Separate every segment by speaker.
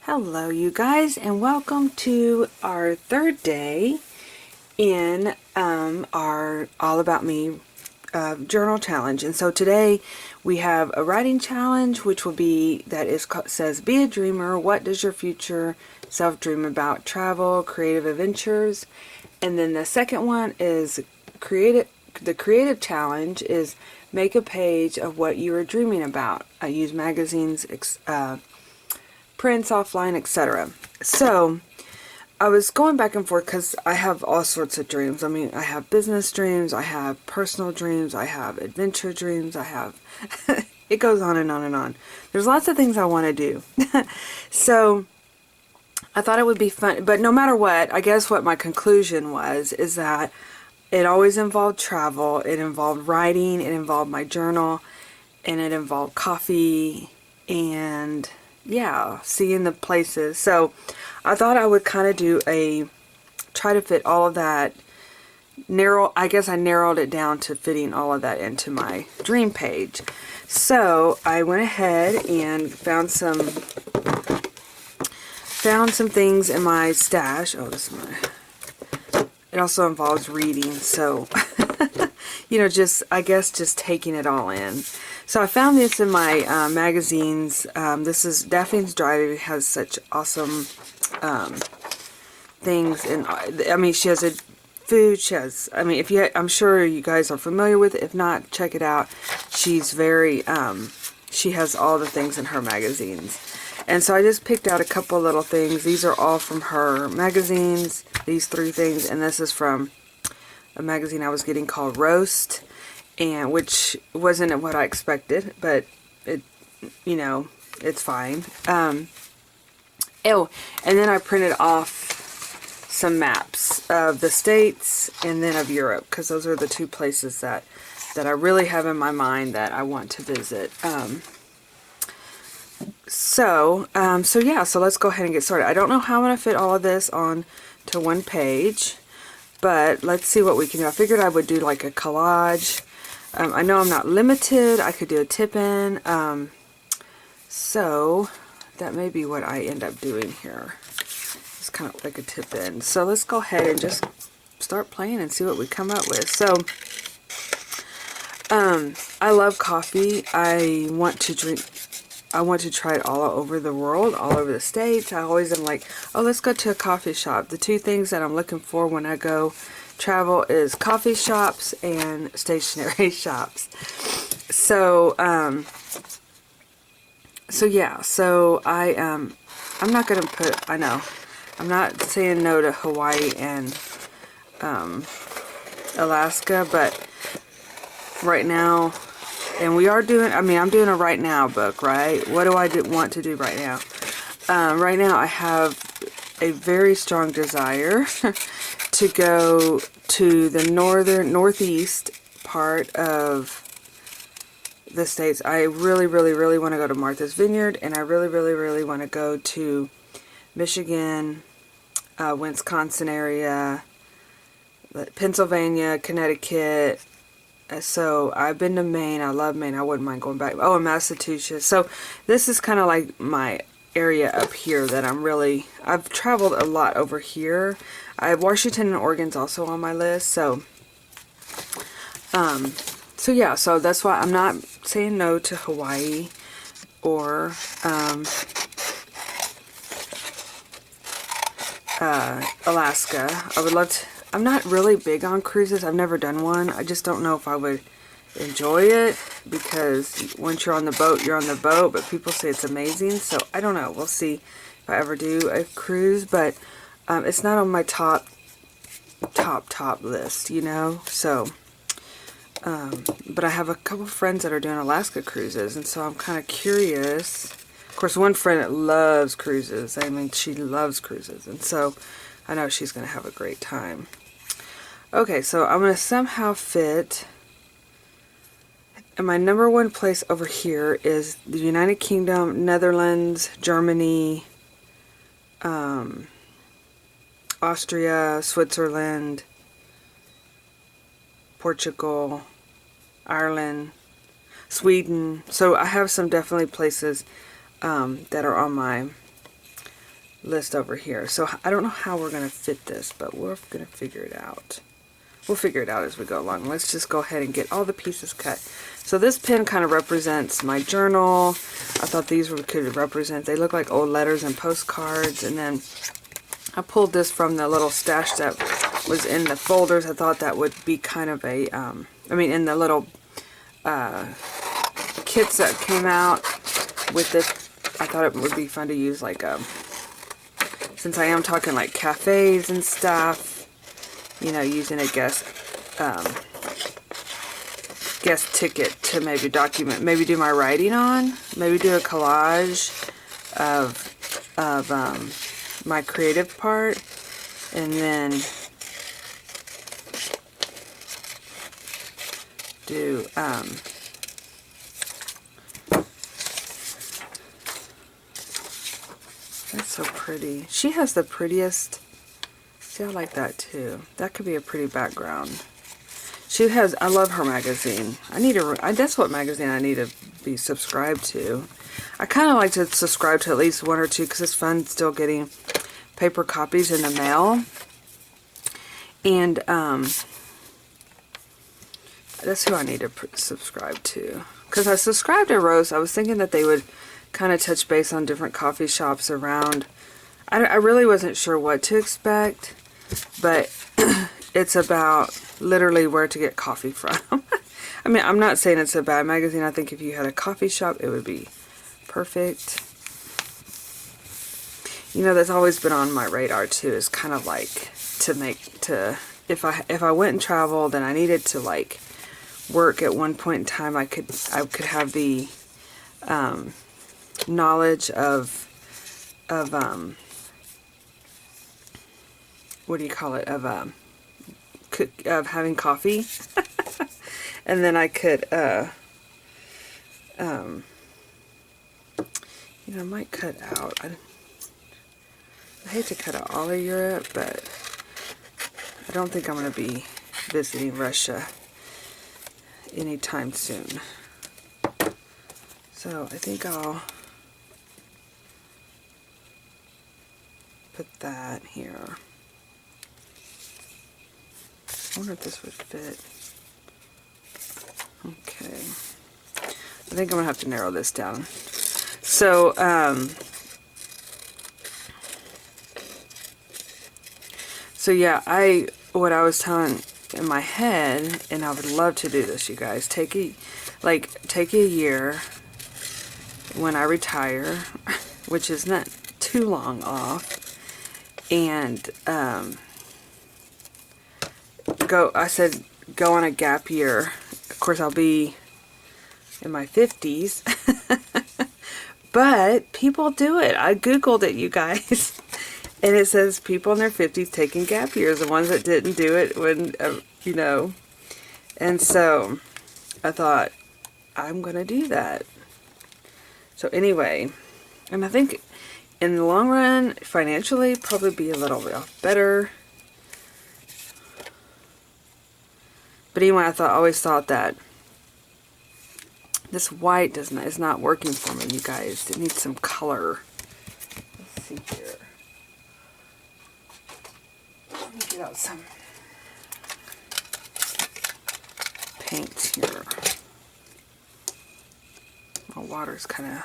Speaker 1: Hello you guys, and welcome to our third day in our All About Me journal challenge. And so today we have a writing challenge, which will be, says, be a dreamer. What does your future self dream about? Travel, creative adventures. And then the second one is the creative challenge is make a page of what you are dreaming about. I use magazines, prints, offline, etc. So I was going back and forth because I have all sorts of dreams. I mean, I have business dreams, I have personal dreams, I have adventure dreams, I have it goes on and on and on. There's lots of things I want to do. So I thought it would be fun, but no matter what, I guess what my conclusion was is that it always involved travel, it involved writing, it involved my journal, and it involved coffee and yeah, seeing the places. So I thought I would kind of try to fit all of that, I guess I narrowed it down to fitting all of that into my dream page. So I went ahead and found some things in my stash. Oh, this is it also involves reading, so you know, I guess just taking it all in. So I found this in my magazines. This is Daphne's Diary. It has such awesome things, and I mean, she has a food. She has, I mean, I'm sure you guys are familiar with it. If not, check it out. She's very, she has all the things in her magazines. And so I just picked out a couple little things. These are all from her magazines, these 3 things, and this is from a magazine I was getting called Roast, and which wasn't what I expected, but it, you know, it's fine. Oh, and then I printed off some maps of the States and then of Europe, because those are the 2 places that I really have in my mind that I want to visit. So yeah, so let's go ahead and get started. I don't know how I'm going to fit all of this on to one page, but let's see what we can do. I figured I would do like a collage. I know I'm not limited. I could do a tip-in. So that may be what I end up doing here. It's kind of like a tip-in. So let's go ahead and just start playing and see what we come up with. So I love coffee. I want to try it all over the world, all over the States. I always am like, oh, let's go to a coffee shop. The 2 things that I'm looking for when I go travel is coffee shops and stationery shops. So, yeah, so I'm not going to I'm not saying no to Hawaii and Alaska, but right now, and we are doing, I mean, I'm doing a right now book, right? What do I want to do right now? Right now I have a very strong desire to go to the northeast part of the States. I really, really, really want to go to Martha's Vineyard, and I really, really, really want to go to Michigan, Wisconsin area, Pennsylvania, Connecticut. So I've been to Maine. I love Maine. I wouldn't mind going back. Oh, and Massachusetts. So this is kind of like my area up here that I've traveled a lot over here. Washington and Oregon's also on my list. So yeah, so that's why I'm not saying no to Hawaii or Alaska. I would love to. I'm not really big on cruises. I've never done one. I just don't know if I would enjoy it, because once you're on the boat, you're on the boat, but people say it's amazing. So I don't know. We'll see if I ever do a cruise, but it's not on my top list, you know. So but I have a couple friends that are doing Alaska cruises, and so I'm kind of curious. Of course, one friend that loves cruises. I mean, she loves cruises, and so I know she's going to have a great time. Okay, so I'm going to somehow fit, and my number 1 place over here is the United Kingdom, Netherlands, Germany, Austria, Switzerland, Portugal, Ireland, Sweden. So I have some definitely places that are on my list over here. So I don't know how we're going to fit this, but we're going to figure it out. We'll figure it out as we go along. Let's just go ahead and get all the pieces cut. So this pen kind of represents my journal. I thought these could represent, they look like old letters and postcards. And then I pulled this from the little stash that was in the folders. I thought that would be kind of a, in the little kits that came out with this. I thought it would be fun to use like since I am talking like cafes and stuff, you know, using a guest ticket to maybe document, maybe do my writing on, maybe do a collage of my creative part, and then do that's so pretty. She has the prettiest. See, I like that too. That could be a pretty background. She has, I love her magazine. That's what magazine I need to be subscribed to. I kind of like to subscribe to at least one or two because it's fun still getting paper copies in the mail. And that's who I need to subscribe to. Because I subscribed to Rose. I was thinking that they would kind of touch base on different coffee shops around. I really wasn't sure what to expect, but it's about literally where to get coffee from. I mean, I'm not saying it's a bad magazine. I think if you had a coffee shop, it would be perfect. You know, that's always been on my radar too, is kind of like if I went and traveled and I needed to like work at one point in time, I could have the knowledge of what do you call it, of having coffee. And then I could you know, I might cut out, I hate to cut out all of Europe, but I don't think I'm going to be visiting Russia anytime soon. So I think I'll put that here. I wonder if this would fit. Okay. I think I'm going to have to narrow this down. So, yeah, what I was telling in my head, and I would love to do this, you guys, take a year when I retire, which is not too long off, and go on a gap year. Of course, I'll be in my 50s, but people do it. I googled it, you guys, and it says people in their 50s taking gap years, the ones that didn't do it when, you know, and so I thought, I'm going to do that. So anyway, and I think in the long run, financially, probably be a little bit better. But anyway, I always thought that this white is not working for me, you guys. It needs some color. Let's see here. Let me get out some paint here. My water's kind of...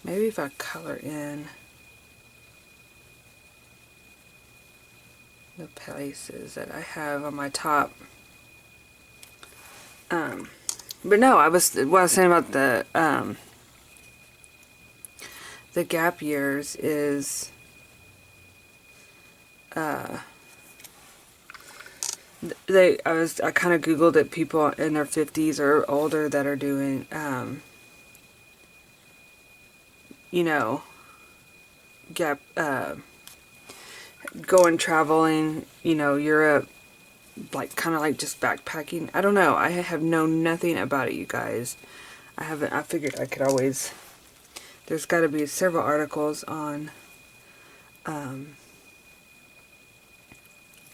Speaker 1: maybe if I color in the places that I have on my top. But no, what I was saying about the gap years is I kind of googled it, people in their 50s or older that are doing you know, gap going traveling, you know, Europe, like kind of like just backpacking. I don't know, I have known nothing about it, you guys. I figured I could always, there's got to be several articles on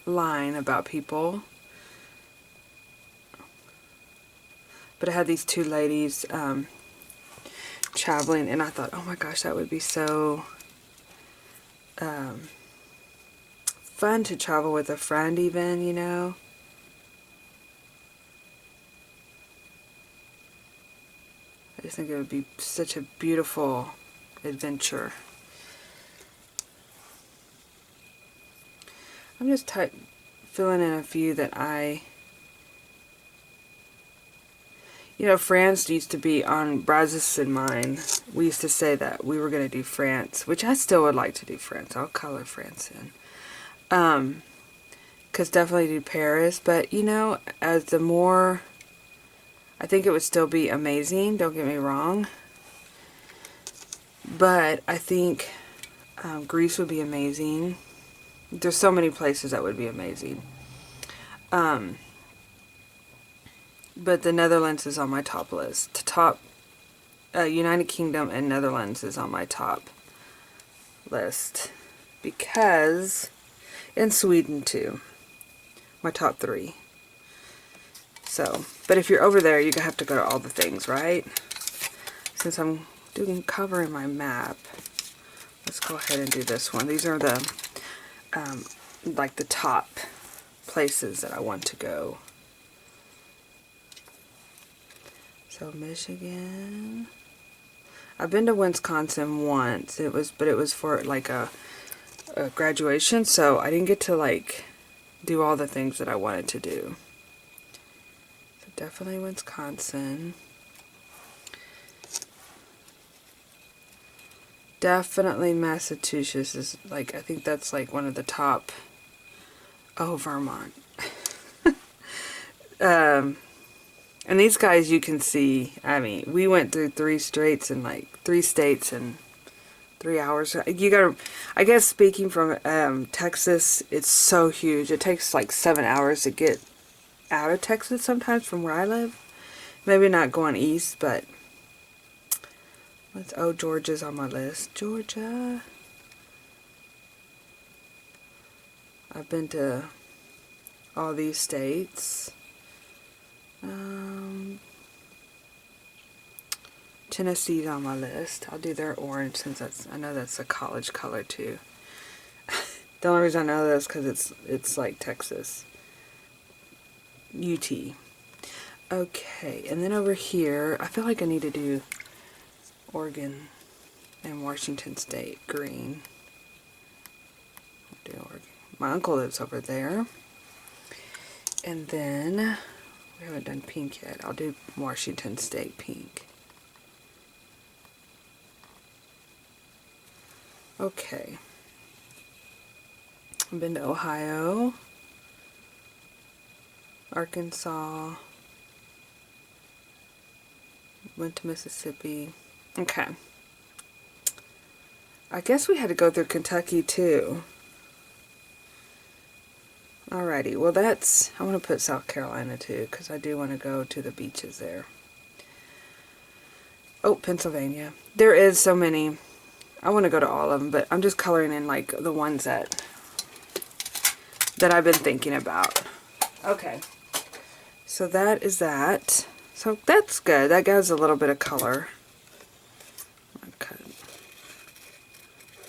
Speaker 1: line about people But it had these two ladies traveling, and I thought, oh my gosh, that would be so fun to travel with a friend even, you know. I just think it would be such a beautiful adventure. I'm just filling in a few that you know, France used to be on Brazos and mine. We used to say that we were going to do France, which I still would like to do France. I'll color France in. Because definitely do Paris. But, you know, as the more... I think it would still be amazing, don't get me wrong. But I think Greece would be amazing. There's so many places that would be amazing. But the Netherlands is on my top list. United Kingdom and Netherlands is on my top list. Because, and Sweden too. My top 3. So, but if you're over there, you have to go to all the things, right? Since I'm covering my map, let's go ahead and do this one. These are the, like the top places that I want to go. So Michigan. I've been to Wisconsin once. But it was for like a graduation, so I didn't get to like do all the things that I wanted to do. So definitely Wisconsin. Definitely Massachusetts is like, I think that's like one of the top. Oh, Vermont. And these guys, you can see, I mean, we went through 3 states in 3 hours. You gotta, I guess speaking from Texas, it's so huge. It takes like 7 hours to get out of Texas sometimes from where I live. Maybe not going east, but oh, Georgia's on my list. Georgia. I've been to all these states. Tennessee's on my list. I'll do their orange since I know that's a college color too. The only reason I know that is because it's like Texas. UT. Okay, and then over here, I feel like I need to do Oregon and Washington State green. I'll do Oregon. My uncle lives over there. And then we haven't done pink yet. I'll do Washington State pink. Okay. I've been to Ohio, Arkansas, went to Mississippi. Okay. I guess we had to go through Kentucky too. Alrighty, well I want to put South Carolina too, because I do want to go to the beaches there. Oh, Pennsylvania. There is so many. I want to go to all of them, but I'm just coloring in like the ones that I've been thinking about. Okay, so that is that. So that's good. That gives a little bit of color. Okay.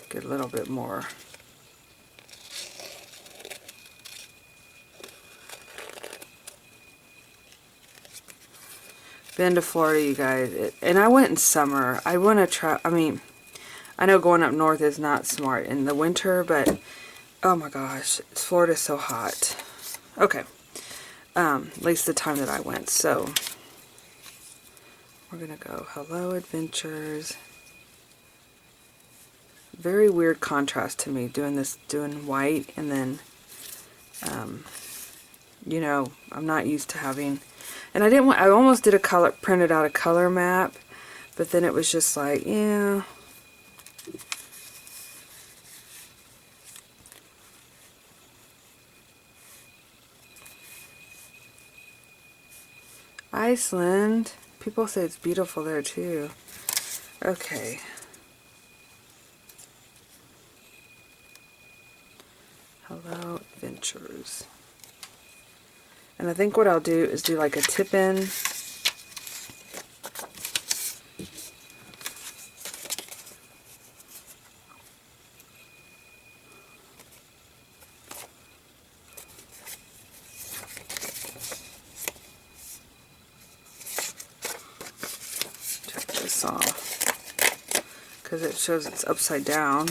Speaker 1: Get a little bit more. Been to Florida, you guys, and I went in summer. I want to try. I mean, I know going up north is not smart in the winter, but oh my gosh, Florida's so hot. Okay, at least the time that I went. So we're gonna go Hello Adventures. Very weird contrast to me doing white, and then you know, I'm not used to having. And I almost did printed out a color map, but then it was just like, yeah. Iceland. People say it's beautiful there too. Okay. Hello Adventures. And I think what I'll do is do like a tip in saw, because it shows it's upside down.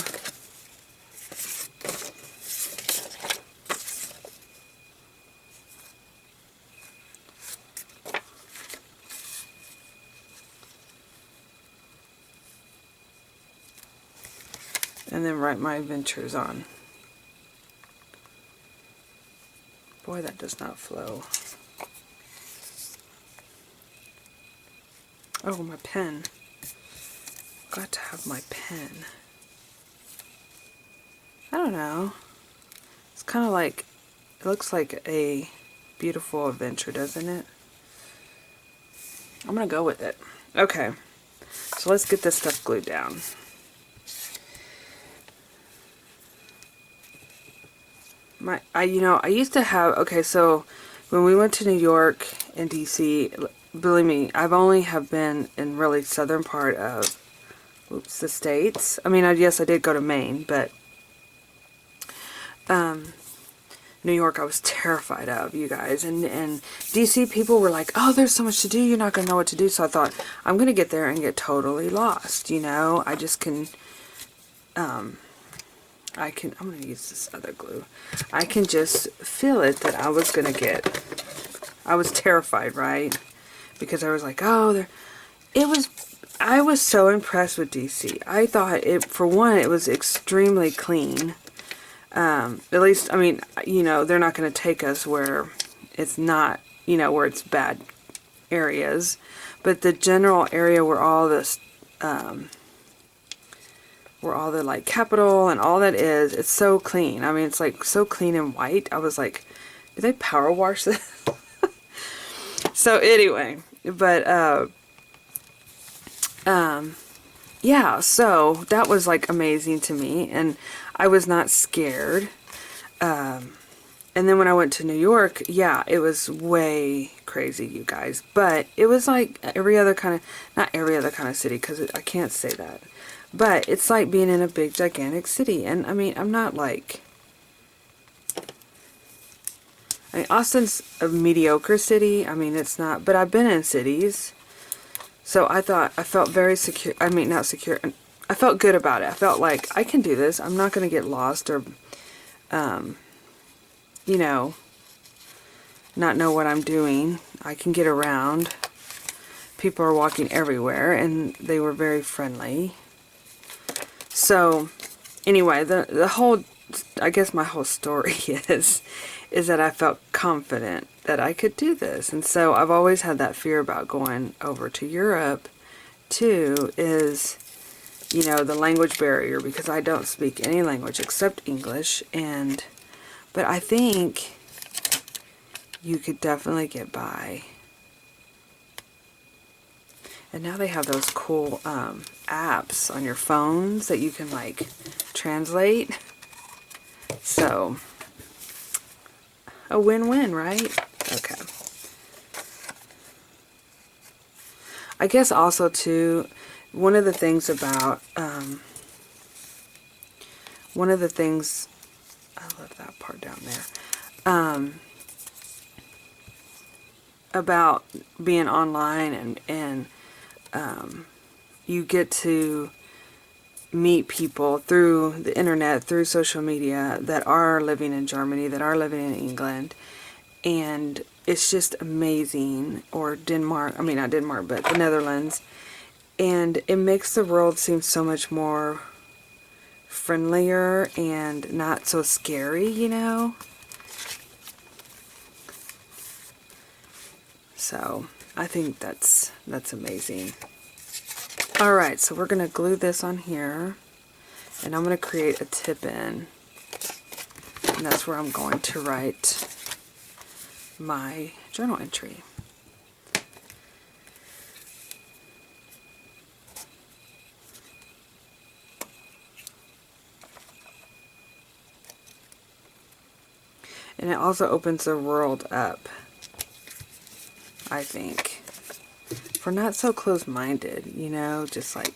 Speaker 1: And then write my adventures on. Boy, that does not flow. Oh, my pen. Got to have my pen. I don't know. It's kind of like, it looks like a beautiful adventure, doesn't it? I'm going to go with it. Okay. So let's get this stuff glued down. I used to have, okay, so when we went to New York and DC, believe me, I've only have been in really southern part of, the States. I mean, yes, I did go to Maine, but New York I was terrified of, you guys. And DC people were like, oh, there's so much to do, you're not going to know what to do. So I thought, I'm going to get there and get totally lost, you know. I just can, I'm going to use this other glue. I can just feel it that I was going to get, I was terrified, right? Because I was like, oh, I was so impressed with DC. I thought for one, it was extremely clean. At least, I mean, you know, they're not going to take us where it's not, you know, where it's bad areas. But the general area where all this, where all the like Capitol and all that is, it's so clean. I mean, it's like so clean and white. I was like, did they power wash this? So anyway, but yeah, so that was like amazing to me, and I was not scared. And then when I went to New York, yeah, it was way crazy, you guys. But it was like every other kind of, not every other kind of city, because I can't say that. But it's like being in a big, gigantic city. And I mean, I'm not like, I mean, Austin's a mediocre city. I mean, it's not, but I've been in cities. So I thought, I felt very secure. I mean, not secure. I felt good about it. I felt like I can do this. I'm not going to get lost or, you know, not know what I'm doing. I can get around. People are walking everywhere, and they were very friendly. So, anyway, the whole, I guess my whole story is that I felt confident that I could do this. And so I've always had that fear about going over to Europe, too, is, you know, the language barrier, because I don't speak any language except English. But I think you could definitely get by. And now they have those cool apps on your phones that you can like translate. So, a win-win, right? Okay. I guess also too, one of the things about, one of the things, I love that part down there, about being online and you get to meet people through the internet, through social media, that are living in Germany, that are living in England, and it's just amazing. Or Denmark, I mean not Denmark, but the Netherlands, and it makes the world seem so much more friendlier and not so scary, you know. So I think that's amazing. Alright, so we're going to glue this on here, and I'm going to create a tip in, and that's where I'm going to write my journal entry. And it also opens the world up, I think, for not so close-minded, you know, just like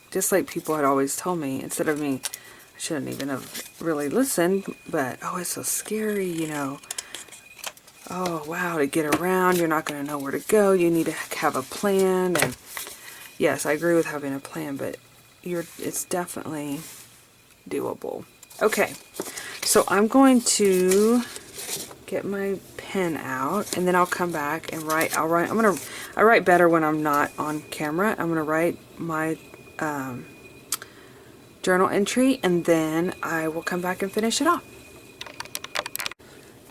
Speaker 1: people had always told me. Instead of me, I shouldn't even have really listened, but oh, it's so scary, you know. Oh wow, to get around, you're not going to know where to go, you need to have a plan, and yes, I agree with having a plan, but it's definitely doable. Okay, so I'm going to get my pen out, and then I'll come back and write. I write better when I'm not on camera. I'm gonna write my journal entry, and then I will come back and finish it off.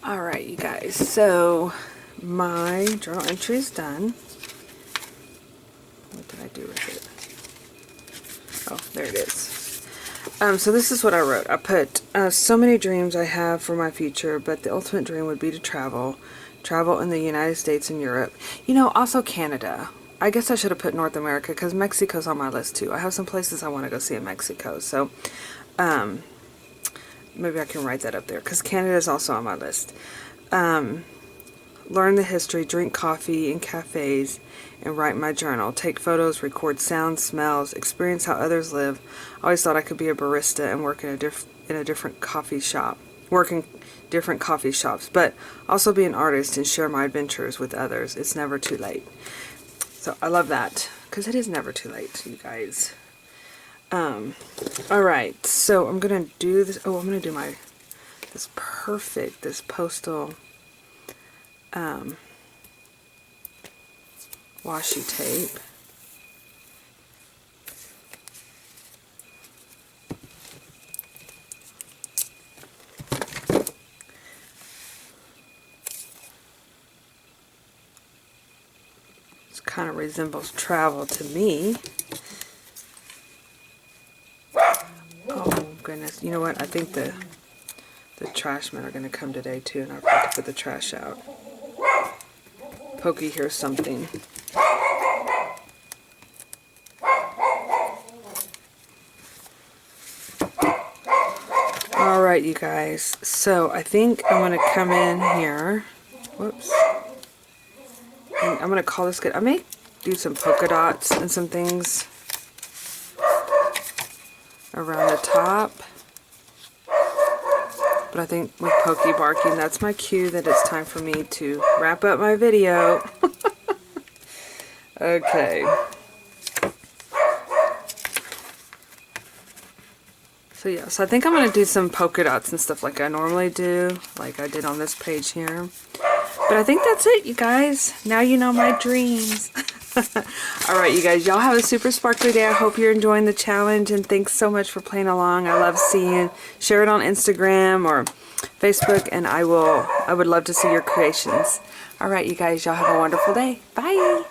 Speaker 1: Alright, you guys, so my journal entry is done. What did I do with it? Oh, there it is. So this is what I wrote. I put, so many dreams I have for my future, but the ultimate dream would be to travel in the United States and Europe. You know, also Canada. I guess I should have put North America, because Mexico's on my list too. I have some places I want to go see in Mexico, so maybe I can write that up there, because Canada is also on my list. Learn the history, drink coffee in cafes, and write my journal. Take photos, record sounds, smells, experience how others live. I always thought I could be a barista and work in a different coffee shop. Work in different coffee shops, but also be an artist and share my adventures with others. It's never too late. So I love that, because it is never too late, you guys. Alright, so I'm gonna do this. Oh, I'm gonna do this postal washi tape. This kind of resembles travel to me. Oh goodness, you know what? I think the trash men are going to come today too, and I've got to put the trash out. Pokey hears something. Alright, you guys, so I think I'm going to come in here. Whoops. And I'm going to call this good. I may do some polka dots and some things around the top. But I think with Pokey barking, that's my cue that it's time for me to wrap up my video. Okay. So yeah, so I think I'm going to do some polka dots and stuff like I normally do, like I did on this page here. But I think that's it, you guys. Now you know my dreams. Alright, you guys, y'all have a super sparkly day. I hope you're enjoying the challenge, and thanks so much for playing along. I love seeing, share it on Instagram or Facebook, and I would love to see your creations. Alright, you guys, y'all have a wonderful day. Bye!